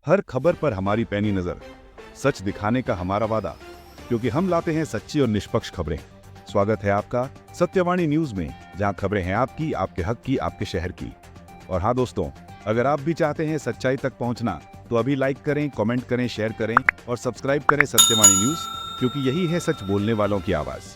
हर खबर पर हमारी पैनी नजर, सच दिखाने का हमारा वादा, क्योंकि हम लाते हैं सच्ची और निष्पक्ष खबरें। स्वागत है आपका सत्यवाणी न्यूज में, जहां खबरें हैं आपकी, आपके हक की, आपके शहर की। और हाँ दोस्तों, अगर आप भी चाहते हैं सच्चाई तक पहुंचना, तो अभी लाइक करें, कमेंट करें, शेयर करें और सब्सक्राइब करें सत्यवाणी न्यूज, क्योंकि यही है सच बोलने वालों की आवाज।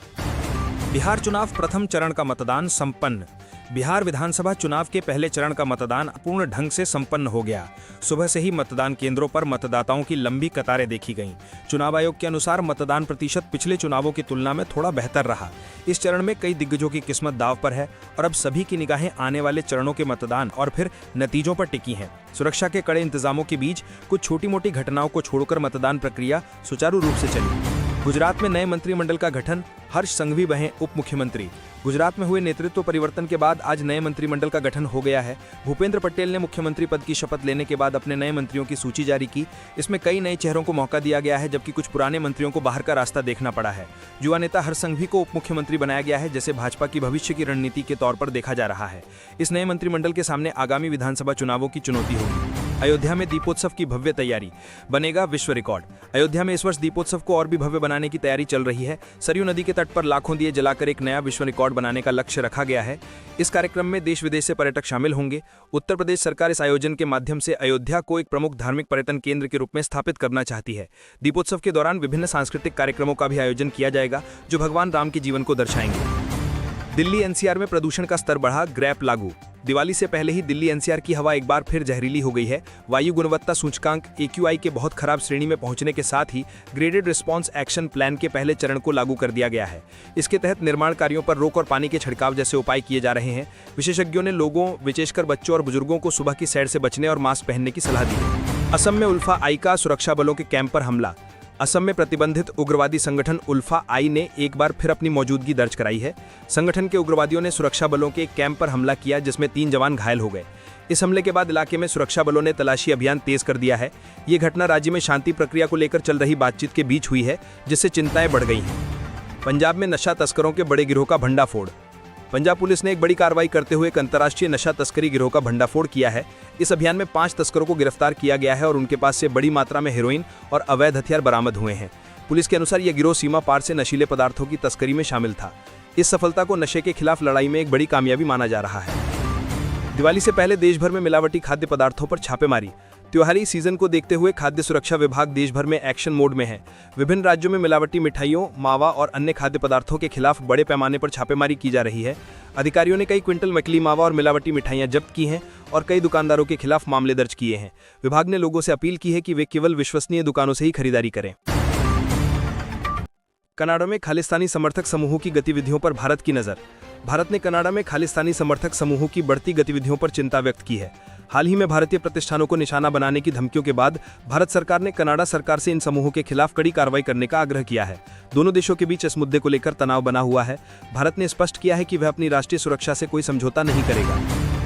बिहार चुनाव प्रथम चरण का मतदान संपन्न। बिहार विधानसभा चुनाव के पहले चरण का मतदान पूर्ण ढंग से संपन्न हो गया। सुबह से ही मतदान केंद्रों पर मतदाताओं की लंबी कतारें देखी गईं। चुनाव आयोग के अनुसार मतदान प्रतिशत पिछले चुनावों की तुलना में थोड़ा बेहतर रहा। इस चरण में कई दिग्गजों की किस्मत दांव पर है और अब सभी की निगाहें आने वाले चरणों के मतदान और फिर नतीजों पर टिकी हैं। सुरक्षा के कड़े इंतजामों के बीच कुछ छोटी मोटी घटनाओं को छोड़कर मतदान प्रक्रिया सुचारू रूप से चली। गुजरात में नए मंत्रिमंडल का गठन, हर्ष संघवी बने उप मुख्यमंत्री। गुजरात में हुए नेतृत्व परिवर्तन के बाद आज नए मंत्रिमंडल का गठन हो गया है। भूपेंद्र पटेल ने मुख्यमंत्री पद की शपथ लेने के बाद अपने नए मंत्रियों की सूची जारी की। इसमें कई नए चेहरों को मौका दिया गया है, जबकि कुछ पुराने मंत्रियों को बाहर का रास्ता देखना पड़ा है। युवा नेता हर्ष संघवी को उप मुख्यमंत्री बनाया गया है, जिसे भाजपा की भविष्य की रणनीति के तौर पर देखा जा रहा है। इस नए मंत्रिमंडल के सामने आगामी विधानसभा चुनावों की चुनौती होगी। अयोध्या में दीपोत्सव की भव्य तैयारी, बनेगा विश्व रिकॉर्ड। अयोध्या में इस वर्ष दीपोत्सव को और भी भव्य बनाने की तैयारी चल रही है। सरयू नदी के तट पर लाखों दिए जलाकर एक नया विश्व रिकॉर्ड बनाने का लक्ष्य रखा गया है। इस कार्यक्रम में देश विदेश से पर्यटक शामिल होंगे। उत्तर प्रदेश सरकार इस आयोजन के माध्यम से अयोध्या को एक प्रमुख धार्मिक पर्यटन केंद्र के रूप में स्थापित करना चाहती है। दीपोत्सव के दौरान विभिन्न सांस्कृतिक कार्यक्रमों का भी आयोजन किया जाएगा, जो भगवान राम के जीवन को दर्शाएंगे। दिल्ली एनसीआर में प्रदूषण का स्तर बढ़ा, ग्रैप लागू। दिवाली से पहले ही दिल्ली एनसीआर की हवा एक बार फिर जहरीली हो गई है। वायु गुणवत्ता सूचकांक AQI के बहुत खराब श्रेणी में पहुंचने के साथ ही ग्रेडेड रिस्पांस एक्शन प्लान के पहले चरण को लागू कर दिया गया है। इसके तहत निर्माण कार्यों पर रोक और पानी के छिड़काव जैसे उपाय किए जा रहे हैं। विशेषज्ञों ने लोगों, विशेषकर बच्चों और बुजुर्गों को सुबह की सैर से बचने और मास्क पहनने की सलाह दी है। असम में उल्फा आई का सुरक्षा बलों के कैंप पर हमला। असम में प्रतिबंधित उग्रवादी संगठन उल्फा आई ने एक बार फिर अपनी मौजूदगी दर्ज कराई है। संगठन के उग्रवादियों ने सुरक्षा बलों के एक कैंप पर हमला किया, जिसमें 3 जवान घायल हो गए। इस हमले के बाद इलाके में सुरक्षा बलों ने तलाशी अभियान तेज कर दिया है। ये घटना राज्य में शांति प्रक्रिया को लेकर चल रही बातचीत के बीच हुई है, जिससे चिंताएं बढ़ गई हैं। पंजाब में नशा तस्करों के बड़े गिरोह का भंडाफोड़। पंजाब पुलिस ने एक बड़ी कार्रवाई करते हुए एक अंतर्राष्ट्रीय नशा तस्करी गिरोह का भंडाफोड़ किया है। इस अभियान में 5 तस्करों को गिरफ्तार किया गया है और उनके पास से बड़ी मात्रा में हेरोइन और अवैध हथियार बरामद हुए हैं। पुलिस के अनुसार यह गिरोह सीमा पार से नशीले पदार्थों की तस्करी में शामिल था। इस सफलता को नशे के खिलाफ लड़ाई में एक बड़ी कामयाबी माना जा रहा है। दिवाली से पहले देश भर में मिलावटी खाद्य पदार्थों पर छापेमारी। त्योहारी सीजन को देखते हुए खाद्य सुरक्षा विभाग देश भर में एक्शन मोड में है। विभिन्न राज्यों में मिलावटी मिठाइयों, मावा और अन्य खाद्य पदार्थों के खिलाफ बड़े पैमाने पर छापेमारी की जा रही है। अधिकारियों ने कई क्विंटल नकली मावा और मिलावटी मिठाइयां जब्त की हैं और कई दुकानदारों के खिलाफ मामले दर्ज किए हैं। विभाग ने लोगों से अपील की है कि वे केवल विश्वसनीय दुकानों से ही खरीदारी करें। कनाडा में खालिस्तानी समर्थक समूहों की गतिविधियों पर भारत की नज़र। भारत ने कनाडा में खालिस्तानी समर्थक समूहों की बढ़ती गतिविधियों पर चिंता व्यक्त की है। हाल ही में भारतीय प्रतिष्ठानों को निशाना बनाने की धमकियों के बाद भारत सरकार ने कनाडा सरकार से इन समूहों के खिलाफ कड़ी कार्रवाई करने का आग्रह किया है। दोनों देशों के बीच इस मुद्दे को लेकर तनाव बना हुआ है। भारत ने स्पष्ट किया है कि वह अपनी राष्ट्रीय सुरक्षा से कोई समझौता नहीं करेगा।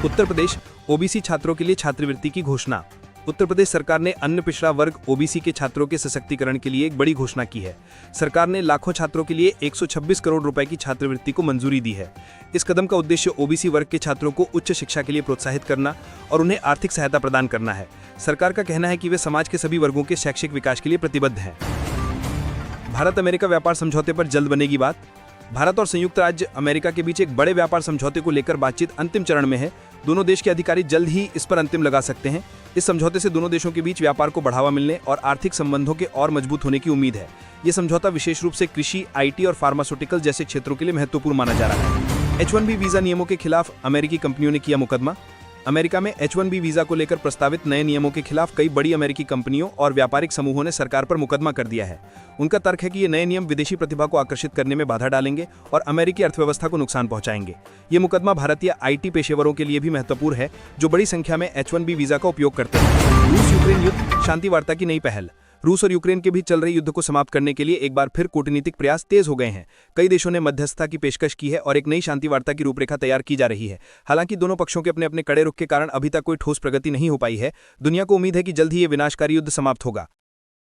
उत्तर प्रदेश ओबीसी छात्रों के लिए छात्रवृत्ति की घोषणा। उत्तर प्रदेश सरकार ने अन्य पिछड़ा वर्ग ओबीसी के छात्रों के सशक्तिकरण के लिए एक बड़ी घोषणा की है। सरकार ने लाखों छात्रों के लिए 126 करोड़ रुपए की छात्रवृत्ति को मंजूरी दी है। इस कदम का उद्देश्य ओबीसी वर्ग के छात्रों को उच्च शिक्षा के लिए प्रोत्साहित करना और उन्हें आर्थिक सहायता प्रदान करना है। सरकार का कहना है कि वे समाज के सभी वर्गों के शैक्षिक विकास के लिए प्रतिबद्ध हैं। भारत अमेरिका व्यापार समझौते पर जल्द बनेगी बात। भारत और संयुक्त राज्य अमेरिका के बीच एक बड़े व्यापार समझौते को लेकर बातचीत अंतिम चरण में है। दोनों देश के अधिकारी जल्द ही इस पर अंतिम लगा सकते हैं। इस समझौते से दोनों देशों के बीच व्यापार को बढ़ावा मिलने और आर्थिक संबंधों के और मजबूत होने की उम्मीद है। ये समझौता विशेष रूप से कृषि, IT और फार्मास्यूटिकल जैसे क्षेत्रों के लिए महत्वपूर्ण माना जा रहा है। H1B वीजा नियमों के खिलाफ अमेरिकी कंपनियों ने किया मुकदमा। अमेरिका में H1B वीजा को लेकर प्रस्तावित नए नियमों के खिलाफ कई बड़ी अमेरिकी कंपनियों और व्यापारिक समूहों ने सरकार पर मुकदमा कर दिया है। उनका तर्क है कि ये नए नियम विदेशी प्रतिभा को आकर्षित करने में बाधा डालेंगे और अमेरिकी अर्थव्यवस्था को नुकसान पहुंचाएंगे। ये मुकदमा भारतीय IT पेशेवरों के लिए भी महत्वपूर्ण है, जो बड़ी संख्या में H1B वीजा का उपयोग करते हैं। रूस यूक्रेन युद्ध, शांति वार्ता की नई पहल। रूस और यूक्रेन के बीच चल रहे युद्ध को समाप्त करने के लिए एक बार फिर कूटनीतिक प्रयास तेज हो गए हैं। कई देशों ने मध्यस्थता की पेशकश की है और एक नई शांति वार्ता की रूपरेखा तैयार की जा रही है। हालांकि दोनों पक्षों के अपने अपने कड़े रुख के कारण अभी तक कोई ठोस प्रगति नहीं हो पाई है। दुनिया को उम्मीद है कि जल्द ही ये विनाशकारी युद्ध समाप्त होगा।